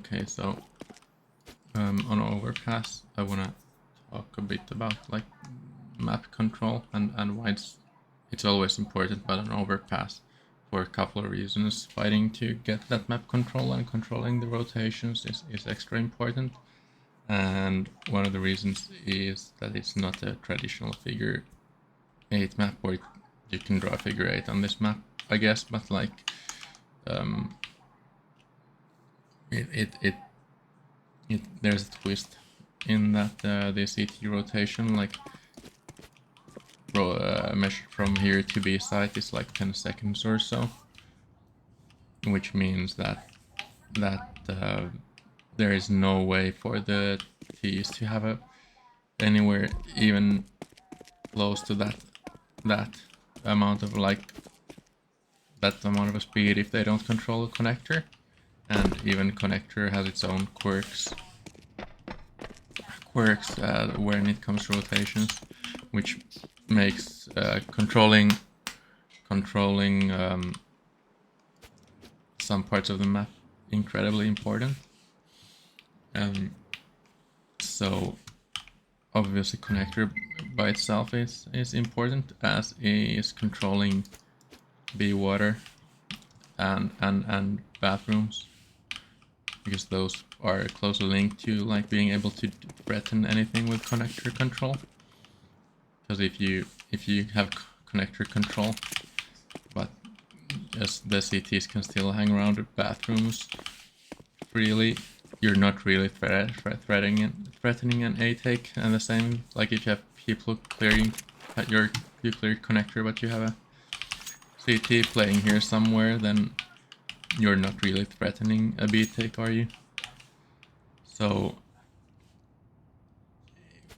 Okay, so on overpass, I wanna talk a bit about like map control and why it's always important, but on overpass for a couple of reasons. Fighting to get that map control and controlling the rotations is extra important. And one of the reasons is that it's not a traditional figure 8 map where you can draw a figure 8 on this map, I guess, but like there's a twist in that the CT rotation, like measured from here to B site, is like 10 seconds or so, which means that there is no way for the T's to have anywhere even close to that amount of a speed if they don't control the connector. And even connector has its own quirks when it comes to rotations, which makes controlling some parts of the map incredibly important. So obviously connector by itself is important, as is controlling B water and bathrooms, because those are closely linked to like being able to threaten anything with connector control. Because if you have connector control, but just the CTs can still hang around the bathrooms freely, you're not really threatening an A take. And the same, like if you have people clearing you clear connector, but you have a CT playing here somewhere, then you're not really threatening a B take, are you? So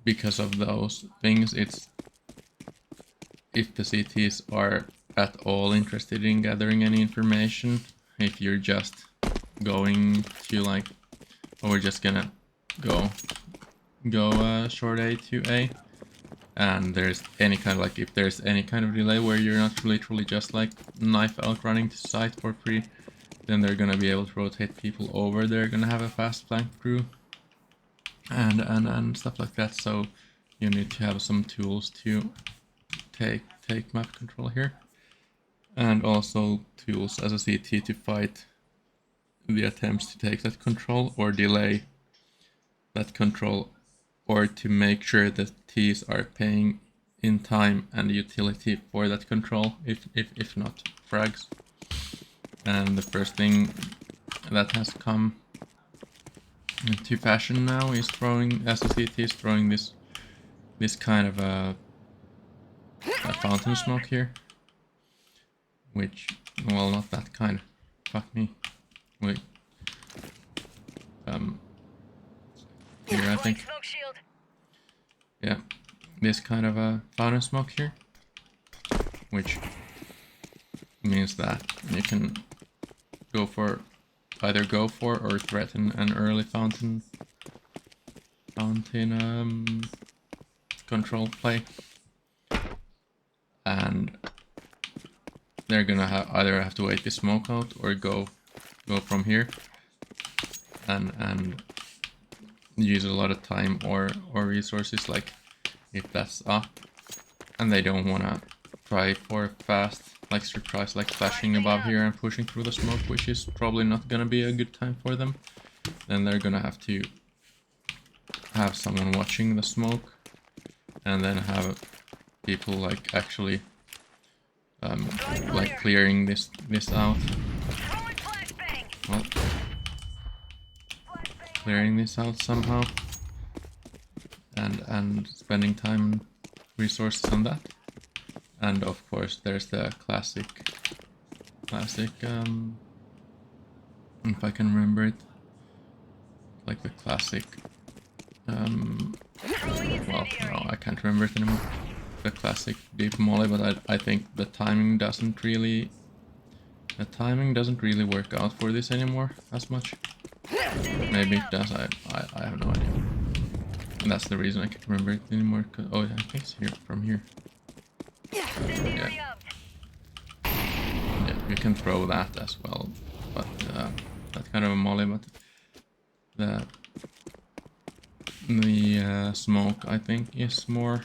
because of those things, it's if the CTs are at all interested in gathering any information, if you're just going to like, or we're just gonna go short A to A, and there's any kind of like, if there's any kind of delay where you're not literally just like knife out running to site for free, then they're gonna be able to rotate people over. They're gonna have a fast flank through and stuff like that. So you need to have some tools to take map control here, and also tools as a CT to fight the attempts to take that control or delay that control, or to make sure that T's are paying in time and utility for that control, if not frags. And the first thing that has come into fashion now is throwing, SCT is throwing this kind of a fountain smoke here, which, well, not that kind. Fuck me. Wait. Here I think. Yeah, this kind of a fountain smoke here, which means that you can either go for or threaten an early fountain control play, and they're gonna either have to wait the smoke out or go from here and use a lot of time or resources, like if that's up and they don't wanna try for fast like surprise, like flashing above here and pushing through the smoke, which is probably not gonna be a good time for them, then they're gonna have to have someone watching the smoke, and then have people like actually like clearing this out. Well, clearing this out somehow, and spending time and resources on that. And of course there's the classic if I can remember it, like the classic well, no, I can't remember it anymore. The classic deep molly, but I think the timing doesn't really work out for this anymore as much. Maybe it does, I have no idea. And that's the reason I can't remember it anymore. Oh, I think it's here, from here. Yeah. Yeah, you can throw that as well, but that kind of a molly, but the smoke, I think, is more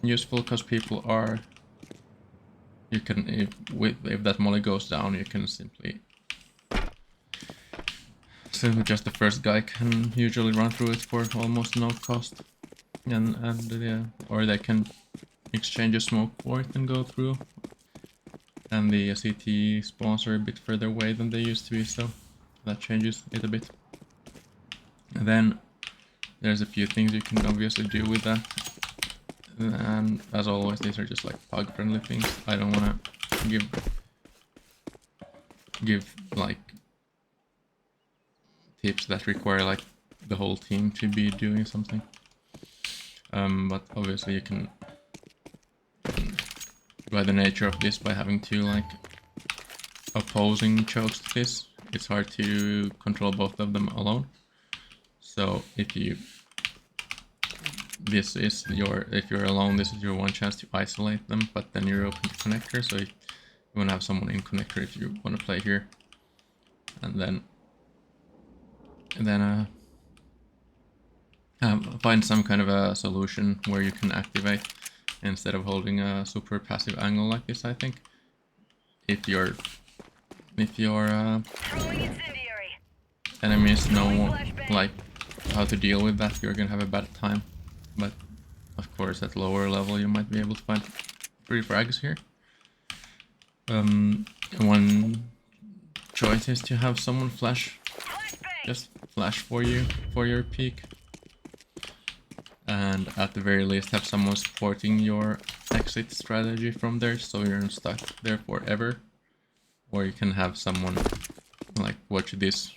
useful because people are. You can if that molly goes down, you can simply just the first guy can usually run through it for almost no cost, and yeah, or they can exchange a smoke for it and go through. And the CT spawns are a bit further away than they used to be, so that changes it a bit. And then there's a few things you can obviously do with that. And as always, these are just like pug friendly things. I don't want to give like tips that require like the whole team to be doing something. But obviously you can, by the nature of this, by having two like opposing chokes to this, it's hard to control both of them alone. So if you're alone, this is your one chance to isolate them, but then you're open to connector, so you want to have someone in connector if you want to play here. And then find some kind of a solution where you can activate instead of holding a super passive angle like this, I think. If your enemies know like how to deal with that, you're gonna have a bad time. But of course at lower level you might be able to find free frags here. One choice is to have someone just flash for you for your peak, and at the very least have someone supporting your exit strategy from there, so you're not stuck there forever. Or you can have someone like watch this,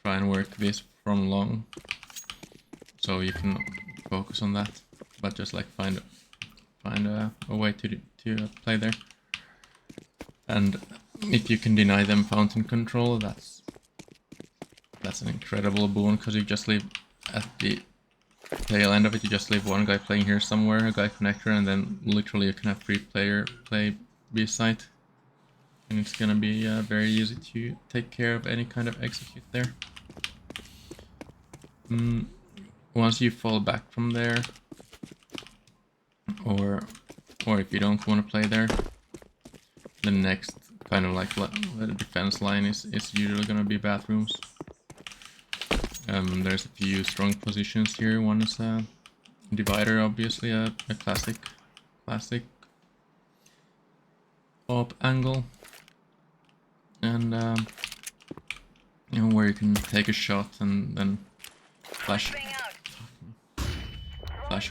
try and work this from long, so you can focus on that, but just like find a way to play there. And if you can deny them fountain control, that's an incredible boon, because you just leave at the tail end of it, you just leave one guy playing here somewhere, a guy connector, and then literally you can have 3 player play B site, and it's gonna be very easy to take care of any kind of execute there. Once you fall back from there, or if you don't want to play there, the next kind of like the defense line is usually gonna be bathrooms. There's a few strong positions here. One is a divider, obviously a classic op angle, and you know, where you can take a shot and then flash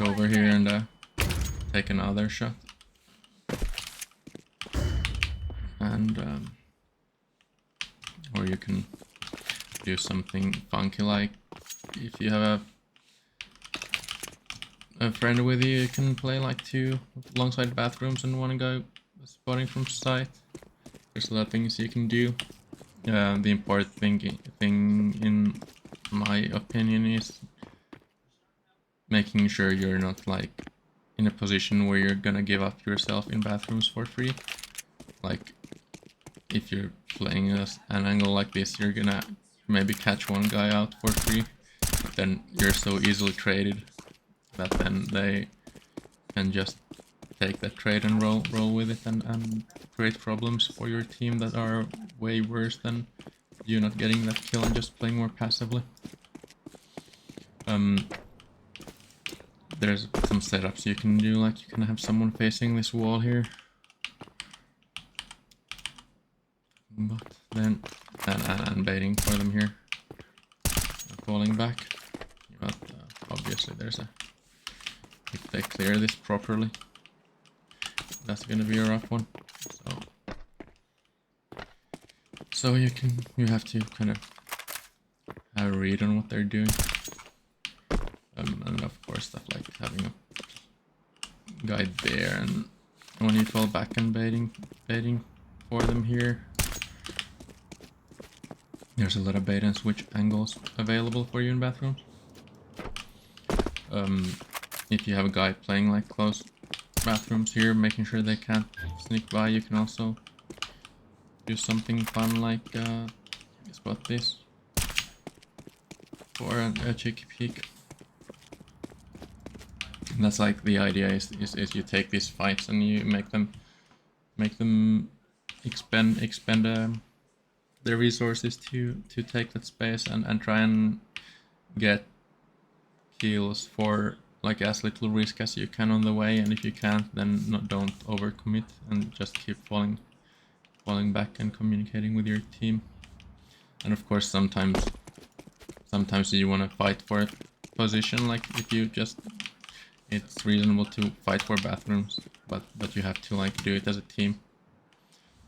over here and take another shot. And or you can do something funky, like if you have a friend with you, you can play like 2 alongside bathrooms and one guy spotting from sight. There's a lot of things you can do. The important thing in my opinion is making sure you're not like in a position where you're gonna give up yourself in bathrooms for free. Like if you're playing an angle like this, you're gonna maybe catch one guy out for free, but then you're so easily traded that then they can just take that trade and roll with it and create problems for your team that are way worse than you not getting that kill and just playing more passively. There's some setups you can do, like you can have someone facing this wall here, but then and baiting for them here, falling back. But obviously there's if they clear this properly, that's gonna be a rough one. So you have to kind of have a read on what they're doing, and of course stuff like having a guide there, and when you fall back and baiting for them here. There's a lot of bait and switch angles available for you in bathrooms. If you have a guy playing like close bathrooms here, making sure they can't sneak by, you can also do something fun like spot this. for a cheeky peek. And that's like the idea is you take these fights and you make them expend their resources to take that space and try and get kills for like as little risk as you can on the way, and if you can't, then don't overcommit and just keep falling back and communicating with your team. And of course sometimes you want to fight for a position, like if you just, it's reasonable to fight for bathrooms, but you have to like do it as a team.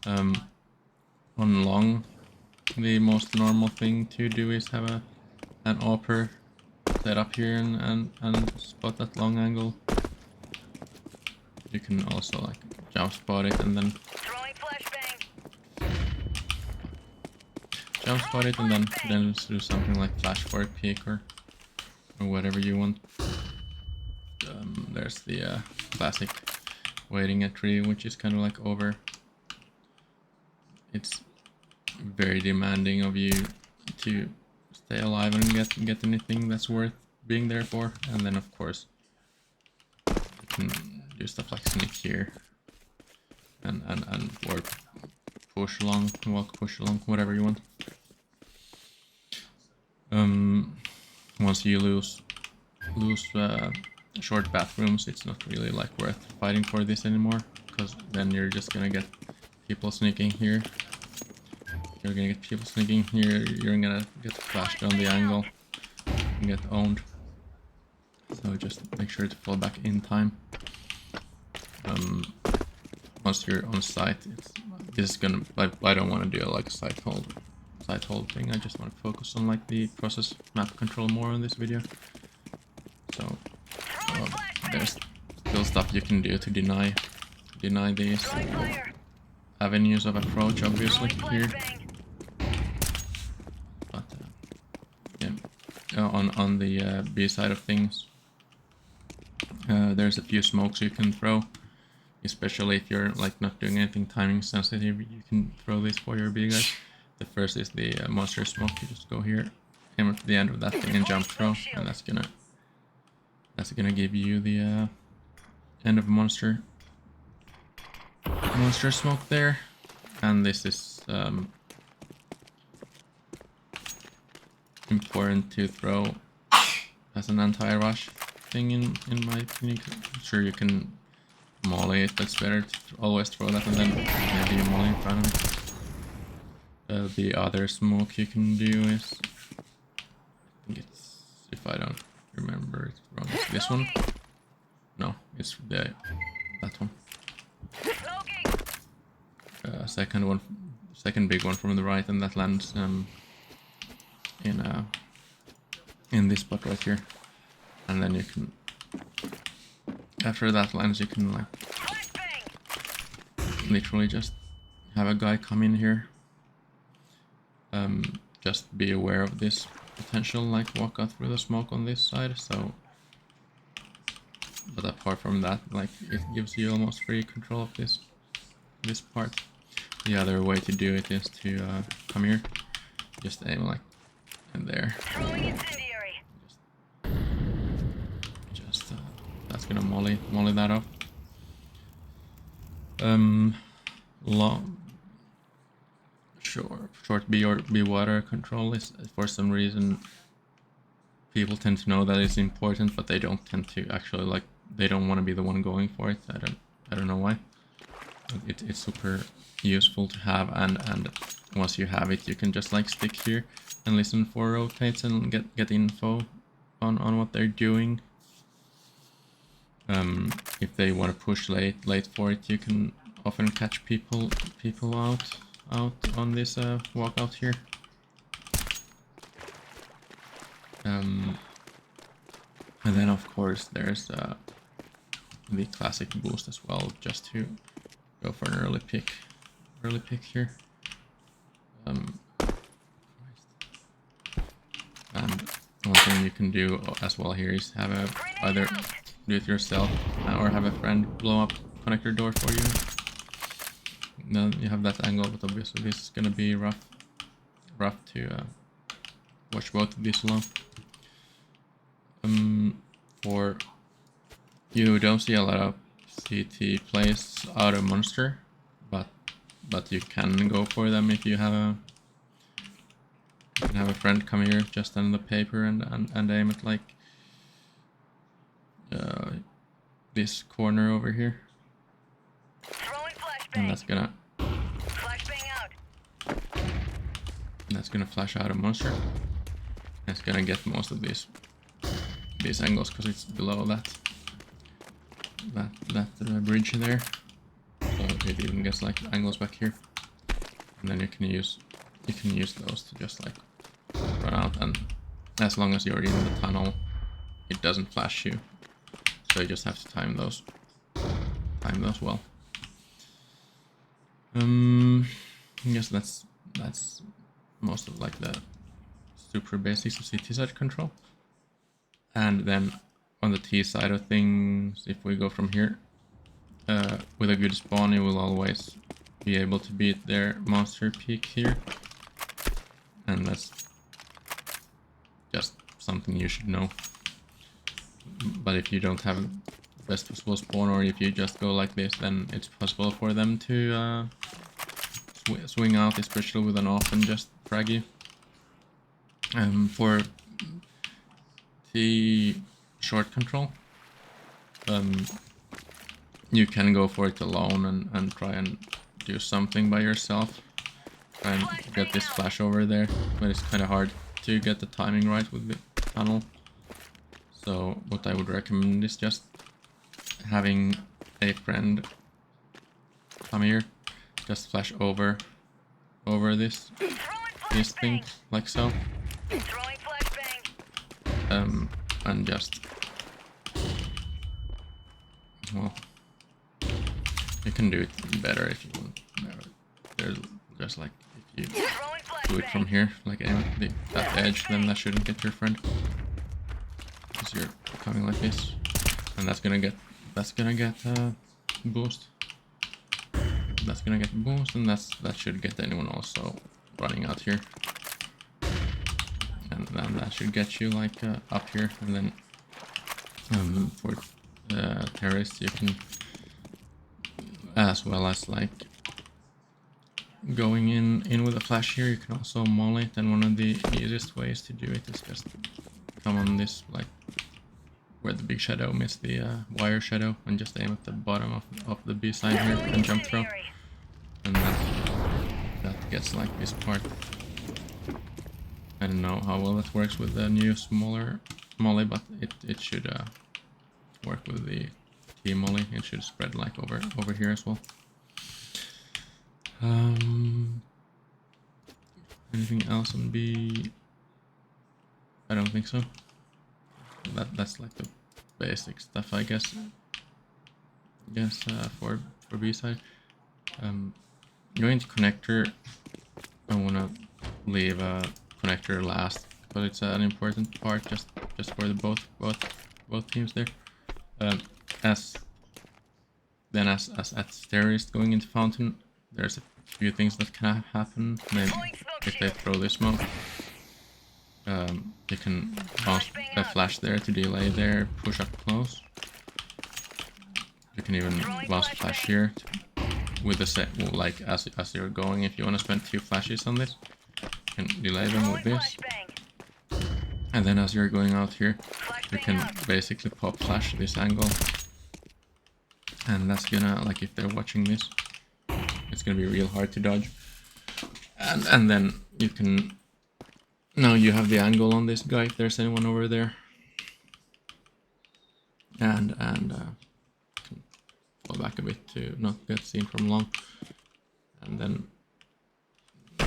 On long, the most normal thing to do is have an AWPer set up here and spot that long angle. You can also like jump spot it and then do something like flash for a peek or whatever you want. There's the classic waiting a tree, which is kind of like over. It's very demanding of you to stay alive and get anything that's worth being there for. And then of course you can do stuff like sneak here and or push along, push along, whatever you want. Once you lose short bathrooms, it's not really like worth fighting for this anymore, because then you're just gonna get people sneaking here. You're gonna get people sneaking here, you're gonna get flashed on the angle and get owned. So just make sure to fall back in time. Once you're on site, this is gonna, I don't want to do like a site hold thing. I just want to focus on like the process map control more on this video. So there's still stuff you can do to deny these avenues of approach, obviously here. But yeah, on the B side of things, there's a few smokes you can throw, especially if you're like not doing anything timing sensitive. You can throw this for your B guys. The first is the monster smoke. You just go here, aim at the end of that thing and jump throw, and that's gonna give you the end of monster smoke there. And this is important to throw as an anti-rush thing in my opinion. Sure, you can molly it, but it's better to always throw that and then maybe you molly in front of it. The other smoke you can do is, I think it's, if I don't remember it wrong, it's this one. No, it's that one. Second big one from the right, and that lands in this spot right here. And then you can, after that lands, you can like literally just have a guy come in here. Just be aware of this potential like walkout through the smoke on this side. So, but apart from that, like it gives you almost free control of this part. The other way to do it is to come here, just aim like in there. Just that's gonna molly that off. Short B or B water control is, for some reason, people tend to know that it's important, but they don't tend to actually, like, they don't want to be the one going for it. I don't know why. It's super useful to have, and once you have it, you can just like stick here and listen for rotates and get info on what they're doing. If they want to push late for it, you can often catch people out on this walkout here. And then of course there's the classic boost as well, just to go for an early pick here. And one thing you can do as well here is have either do it yourself or have a friend blow up connector door for you. Then you have that angle, but obviously this is gonna be rough to watch both of these along. for you don't see a lot of CT plays out of monster, but you can go for them if you have a friend come here just on the paper and aim at like this corner over here, and that's gonna flash out a monster. It's gonna get most of these angles because it's below that bridge there, so it even gets like angles back here, and then you can use those to just like run out, and as long as you're in the tunnel it doesn't flash you, so you just have to time those well. I guess that's most of like the super basics of CT side control. And then on the T side of things, if we go from here, with a good spawn you will always be able to beat their monster peak here, and that's just something you should know. But if you don't have best possible spawn, or if you just go like this, then it's possible for them to swing out, especially with an off, and just frag you. For the short control, you can go for it alone and try and do something by yourself, try and get this flash over there, but it's kind of hard to get the timing right with the tunnel. So what I would recommend is just having a friend come here, just flash over this thing like so, and just, well, you can do it better if you want. There's just like, if you do it from here, like aim at that edge, then that shouldn't get your friend, because you're coming like this, and that's gonna get boost. That's gonna get boost, and that should get anyone also running out here, and then that should get you like up here. And then for terrorists, you can, as well as like going in with a flash here, you can also maul it, and one of the easiest ways to do it is just come on this, like where the big shadow meets the wire shadow, and just aim at the bottom of the B side here and jump throw, and that gets like this part. I don't know how well that works with the new smaller molly, but it should work with the T molly. It should spread like over here as well. Anything else on B? I don't think so. That's like the basic stuff, I guess. Yes, for B side. Going to connector, I wanna leave connector last, but it's an important part just for the both teams there. As at terrorist going into fountain, there's a few things that can happen. Maybe if they throw this smoke, you can bounce a flash there to delay their push up close. You can even bounce a flash here with the set, like as you're going. If you want to spend 2 flashes on this, you can delay them with this, and then as you're going out here, you can basically pop flash this angle, and that's gonna, like if they're watching this, it's gonna be real hard to dodge. And then you can, now you have the angle on this guy if there's anyone over there, and fall back a bit to not get seen from long. And then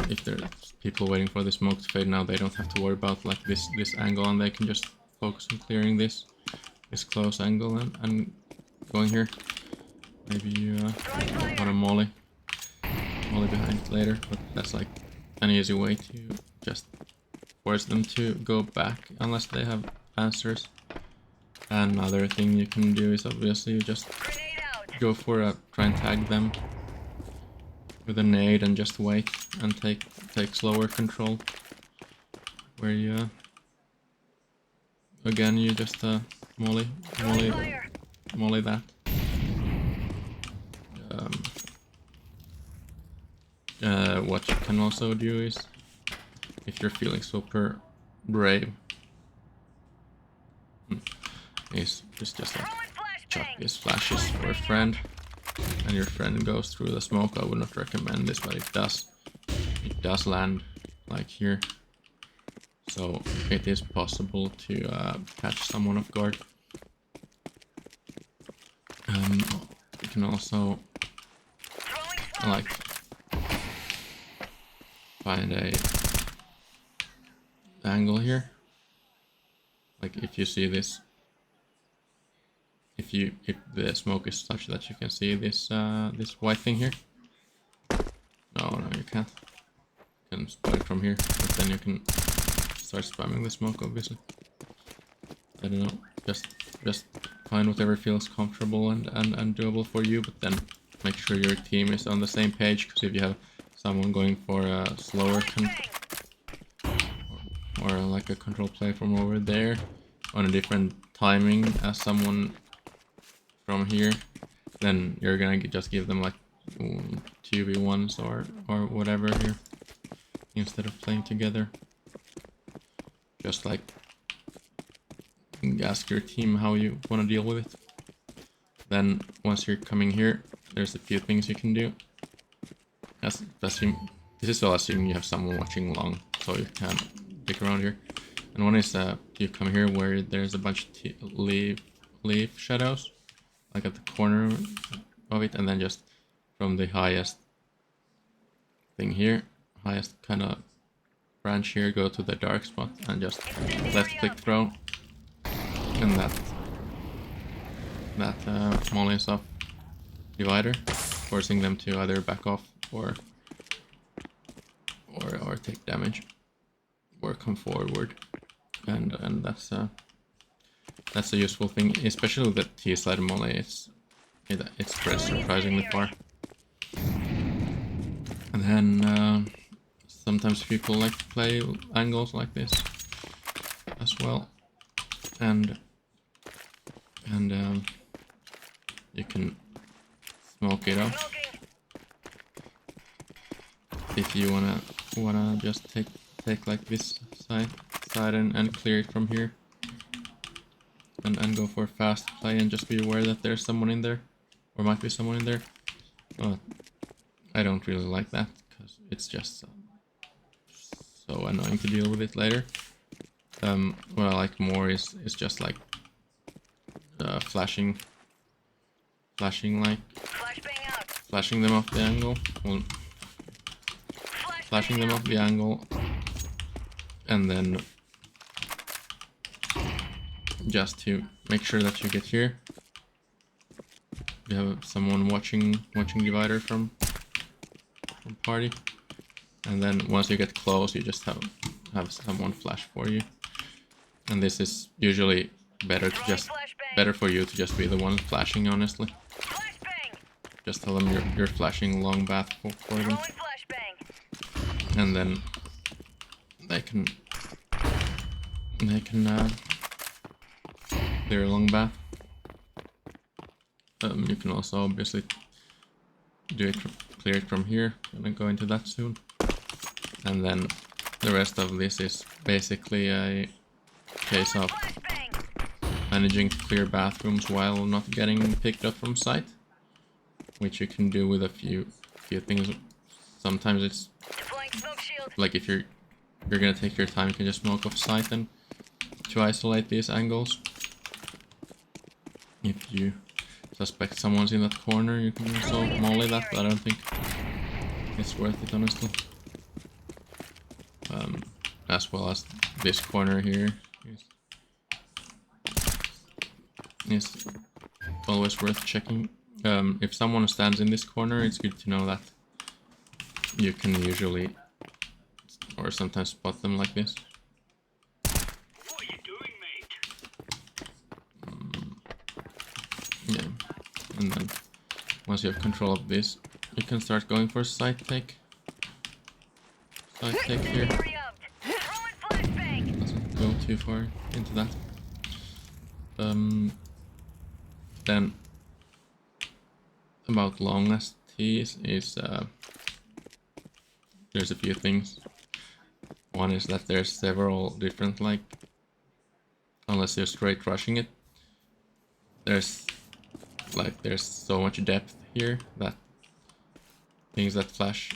if there's people waiting for the smoke to fade, now they don't have to worry about like this angle, and they can just focus on clearing this close angle and going here. Maybe you want to molly behind it later, but that's like an easy way to just force them to go back unless they have answers. Another thing you can do is obviously you just go for try and tag them with a nade and just wait and take slower control, where you again you just molly, molly, molly that. What you can also do is, if you're feeling super brave, is just like chuck these flashes for a friend, and your friend goes through the smoke. I would not recommend this, but it does land like here, so it is possible to catch someone off guard. You can also like find a angle here, like if you see this, if the smoke is such that you can see this this white thing here. No, you can't. You can spot it from here, but then you can start spamming the smoke, obviously. I don't know, just find whatever feels comfortable and doable for you, but then make sure your team is on the same page, because if you have someone going for a slower or like a control play from over there on a different timing as someone from here, then you're gonna just give them like 2v1s or whatever here instead of playing together. Just like ask your team how you want to deal with it. Then once you're coming here, there's a few things you can do. This is all assuming you have someone watching long, so you can pick around here. And one is you come here where there's a bunch of leaf shadows, like at the corner of it, and then just from the highest thing here, highest kind of branch here, go to the dark spot and just left click throw, and that mollies off divider, forcing them to either back off or take damage or come forward, and that's a useful thing, especially with the T-side molly. It spreads surprisingly far. And then sometimes people like to play angles like this as well, and you can smoke it up if you wanna just take like this side and clear it from here, and go for a fast play, and just be aware that there's someone in there, or might be someone in there. But I don't really like that, because it's just so annoying to deal with it later. What I like more is just like flashing them off the angle. Well, flashing them off the angle, and then just to make sure that you get here, you have someone watching divider from party, and then once you get close, you just have someone flash for you. And this is usually better for you to just be the one flashing, honestly. Just tell them you're flashing long bath for them, and then they can clear a long bath. You can also obviously clear it from here. I'm gonna go into that soon. And then the rest of this is basically a case of managing to clear bathrooms while not getting picked up from sight, which you can do with a few things. Sometimes it's like if you're gonna take your time, you can just smoke off sight and to isolate these angles. If you suspect someone's in that corner, you can also molly that, but I don't think it's worth it, honestly. As well as this corner here is always worth checking. If someone stands in this corner, it's good to know that you can usually or sometimes spot them like this. What are you doing, mate? Yeah, and then once you have control of this, you can start going for side take. Side take here. Doesn't go too far into that. then about long STs is there's a few things. One is that there's several different, like, unless you're straight rushing it, there's so much depth here that things that flash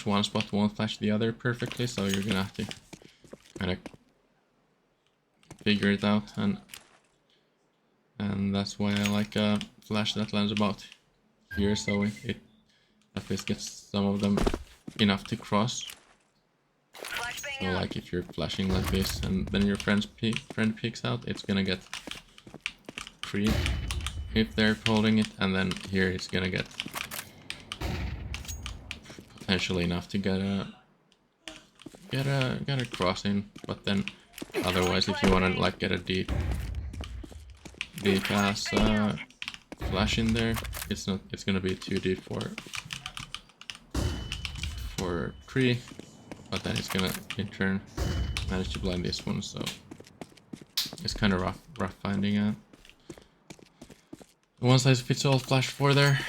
one spot won't flash the other perfectly, so you're gonna have to kind of figure it out, and that's why I like a flash that lands about here, so it at least gets some of them enough to cross. So like if you're flashing like this and then your friend peeks out, it's gonna get 3 if they're holding it, and then here it's gonna get potentially enough to get a crossing, but then otherwise if you want to like get a deep ass flash in there, it's gonna be too deep for 3, but then it's gonna in turn manage to blind this one, so it's kind of rough finding a one size fits all flash for there.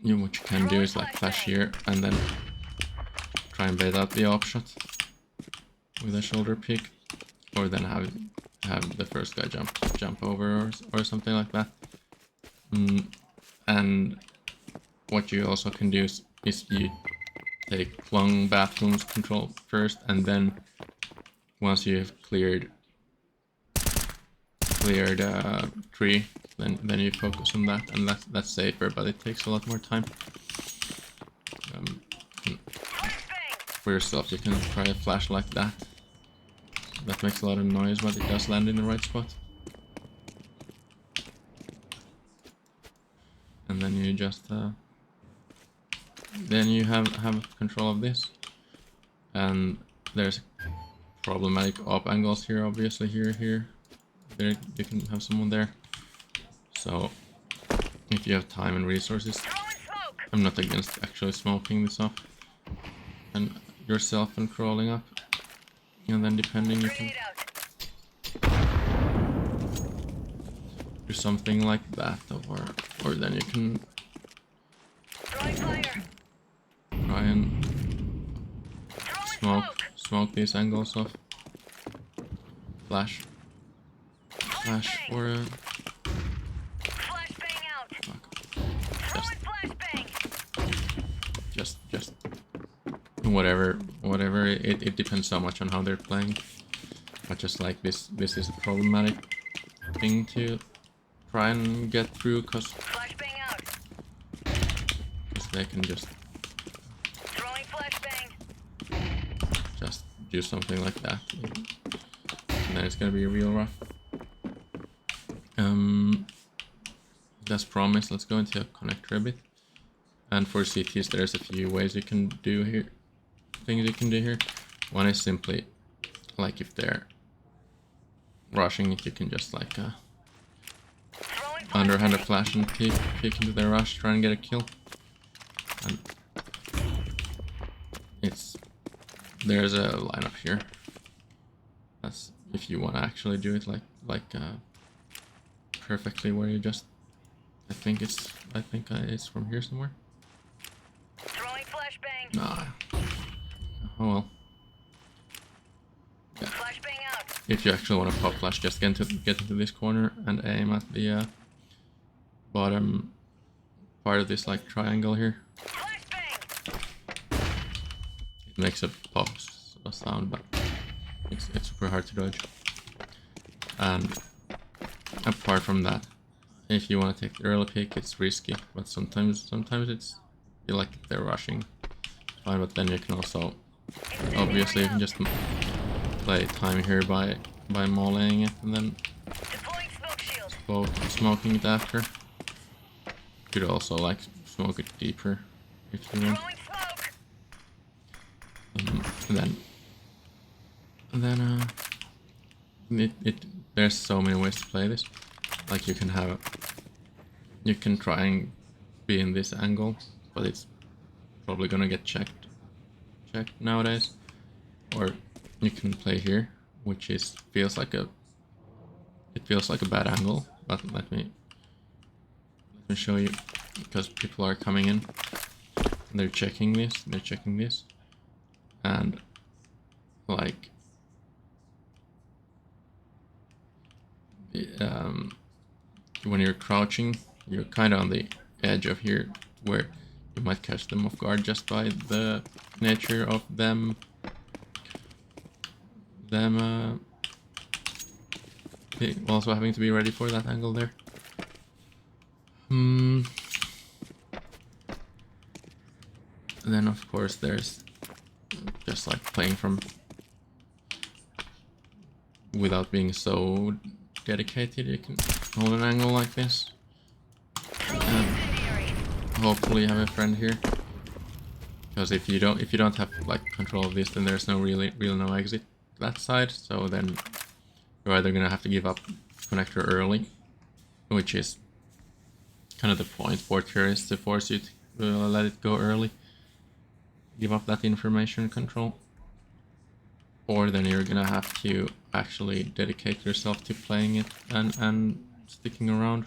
What you can do is like flash here and then try and bait out the op shot with a shoulder peek, or then have the first guy jump over or something like that. And what you also can do is you take long bathrooms control first, and then once you have cleared 3, then you focus on that, and that's safer, but it takes a lot more time. For yourself, you can try a flash like that. That makes a lot of noise, but it does land in the right spot. And then you just then you have control of this. And there's problematic op angles here, obviously here. There you can have someone there. So if you have time and resources, I'm not against actually smoking this off and yourself and crawling up, and then depending you can do something like that, or then you can try and smoke these angles off. Flash for a just whatever it depends so much on how they're playing, but just like this is a problematic thing to try and get through, because they can just do something like that, and then it's gonna be real rough. As promised, let's go into a connector a bit. And for CTs, there's a few ways you can do here. Things you can do here. One is simply, like if they're rushing it, you can just like underhand a flash and peek into their rush, try and get a kill. And there's a lineup here. That's if you want to actually do it like perfectly, where you just I think it's from here somewhere. Throwing flashbang. Nah. Oh well. Yeah. Flashbang out. If you actually want to pop flash, just get into this corner and aim at the bottom part of this like triangle here. Flashbang. It makes a pop sound, but it's super hard to dodge. And apart from that, if you want to take the early pick, it's risky, but sometimes it's you like they're rushing. Fine, but then you can also obviously you can just play time here by mollying it and then Deploying smoke shield. smoking it after. You could also like smoke it deeper if you want. Throwing smoke. And then there's so many ways to play this. Like you can try and be in this angle, but it's probably gonna get checked nowadays. Or you can play here, which is feels like a bad angle. But let me show you, because people are coming in. They're checking this, and like when you're crouching, you're kind of on the edge of here, where you might catch them off guard just by the nature of them also having to be ready for that angle there. Then of course there's just like playing from without being so dedicated. You can hold an angle like this and hopefully have a friend here, because if you don't have like control of this, then there's no no exit that side. So then you're either gonna have to give up connector early, which is kind of the point for terrorists, to force you to let it go early, give up that information control, or then you're gonna have to actually dedicate yourself to playing it and sticking around.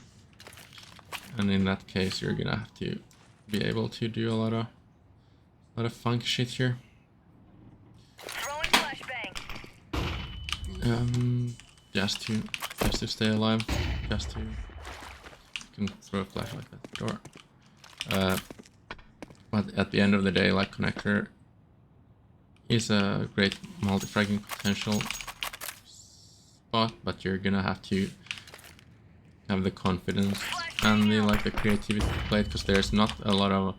And in that case, you're gonna have to be able to do a lot of funk shit here. Throwing flashbang. Just to stay alive, just to, you can throw a flashlight at the door. But at the end of the day, like, connector is a great multi-fragging potential spot, but you're gonna have to have the confidence and the creativity to play it, because there's not a lot of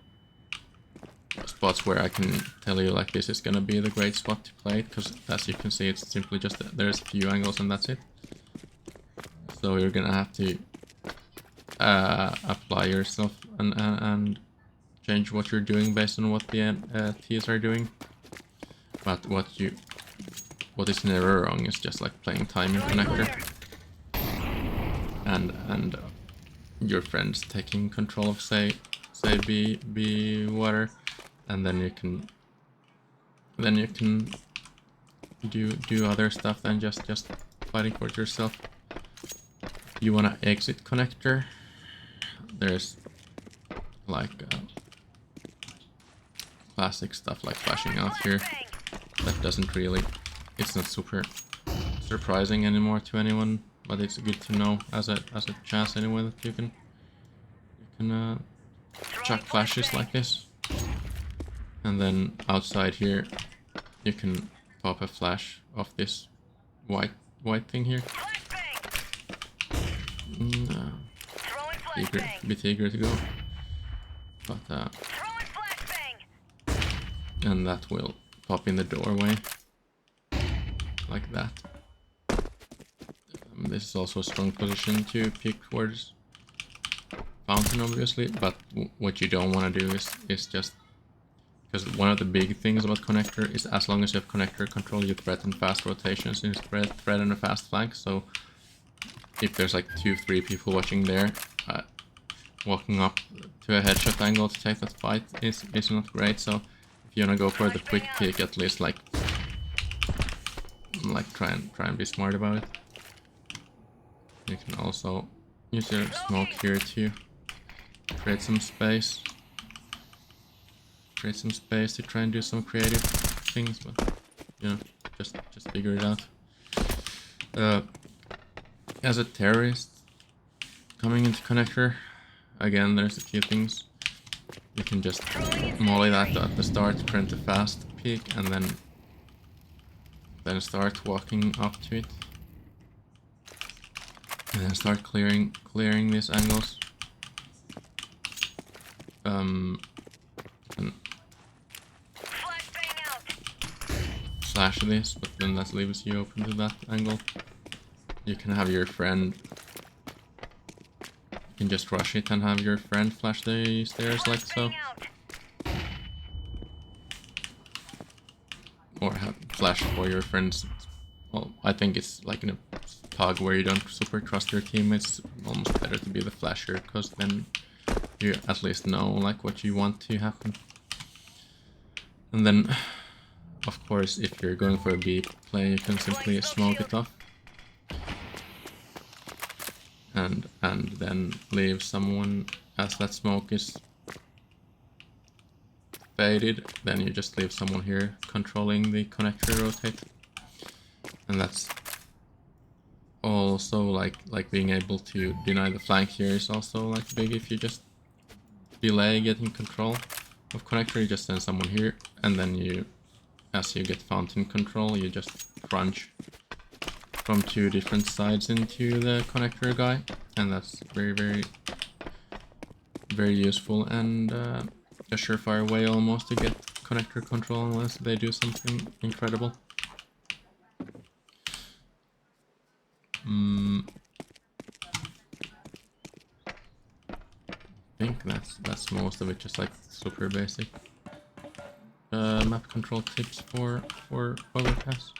spots where I can tell you like this is gonna be the great spot to play it, because as you can see, it's simply just there's a few angles and that's it. So you're gonna have to apply yourself and change what you're doing based on what the T's are doing. But what is never wrong is just like playing timing connector and your friends taking control of say B water, and then you can do other stuff than just fighting for it yourself. If you wanna exit connector, there's like classic stuff like flashing out here. That doesn't really, it's not super surprising anymore to anyone, but it's good to know as a chance anyway that you can chuck flashes like this. And then outside here you can pop a flash of this white thing here. Bit eager to go, but and that will pop in the doorway like that. This is also a strong position to peek towards fountain, obviously, but what you don't want to do is just, because one of the big things about connector is as long as you have connector control, you threaten fast rotations and threaten a fast flank. So if there's like 2-3 people watching there, walking up to a headshot angle to take that fight is not great. So if you wanna go for the quick peek, at least like try and be smart about it. You can also use your smoke here to create some space. To try and do some creative things, but you know, just figure it out. As a terrorist coming into connector, again, there's a few things. You can just molly that at the start, print a fast peek, and then start walking up to it, and then start clearing these angles. And slash this, but then that leaves you open to that angle. You can have your friend, you can just rush it and have your friend flash the stairs like so. Or have flash for your friends. Well, I think it's like in a tug where you don't super trust your teammates, almost better to be the flasher, because then you at least know like what you want to happen. And then of course, if you're going for a B play, you can simply smoke it off. And then leave someone, as that smoke is faded, then you just leave someone here controlling the connector rotate. And that's also like being able to deny the flank here is also like big. If you just delay getting control of connector, you just send someone here, and then you, as you get fountain control, you just crunch from 2 different sides into the connector guy, and that's very useful and a surefire way almost to get connector control unless they do something incredible. I think that's most of it, just like super basic map control tips for overpass.